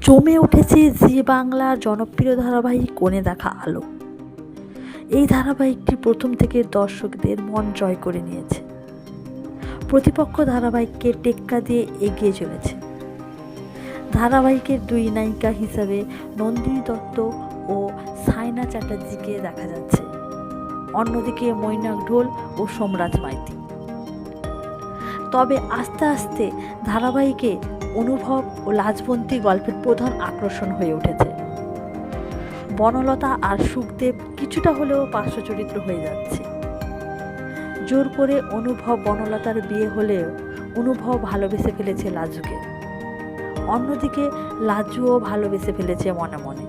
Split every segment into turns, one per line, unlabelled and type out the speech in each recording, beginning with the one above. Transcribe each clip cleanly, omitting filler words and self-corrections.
জমে উঠেছে জি বাংলার জনপ্রিয় ধারাবাহিক কোণে দেখা আলো। এই ধারাবাহিকটি প্রথম থেকে দর্শকদের মন জয় করে নিয়েছে। প্রতিপক্ষ ধারাবাহিককে টেক্কা দিয়ে এগিয়ে চলেছে। ধারাবাহিকের দুই নায়িকা হিসাবে নন্দিনী দত্ত ও সাইনা চ্যাটার্জিকে দেখা যাচ্ছে, অন্যদিকে মৈনাক ঢোল ও সোমরাজ মাইতি। তবে আস্তে আস্তে ধারাবাহিকে অনুভব ও লাজবন্তী গল্পের প্রধান আকর্ষণ হয়ে উঠেছে। বনলতা আর সুখদেব কিছুটা হলেও পার্শ্ব চরিত্র হয়ে যাচ্ছে। জোর করে অনুভব বনলতার বিয়ে হলেও অনুভব ভালোবেসে ফেলেছে লাজুকে, অন্যদিকে লাজুও ভালোবেসে ফেলেছে মনে মনে।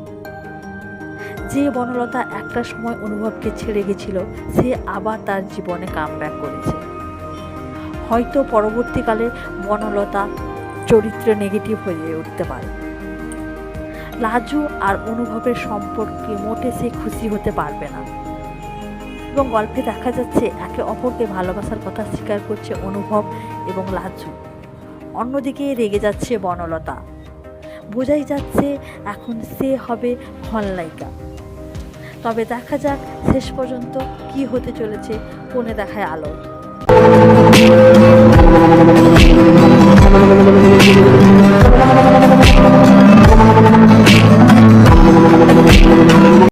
যে বনলতা একটা সময় অনুভবকে ছেড়ে গেছিল, সে আবার তার জীবনে কামব্যাক করেছে। হয়তো পরবর্তীকালে বনলতা চরিত্র নেগেটিভ হয়ে উঠতে পারে। লাজু আর অনুভবের সম্পর্কে মোটে সে খুশি হতে পারবে না এবং গল্পে দেখা যাচ্ছে একে অপরকে ভালোবাসার কথা স্বীকার করছে অনুভব এবং লাজু। অন্যদিকে রেগে যাচ্ছে বনলতা, বোঝাই যাচ্ছে এখন সে হবে খলনায়িকা। তবে দেখা যাক শেষ পর্যন্ত কি হতে চলেছে কোণে দেখায় আলো।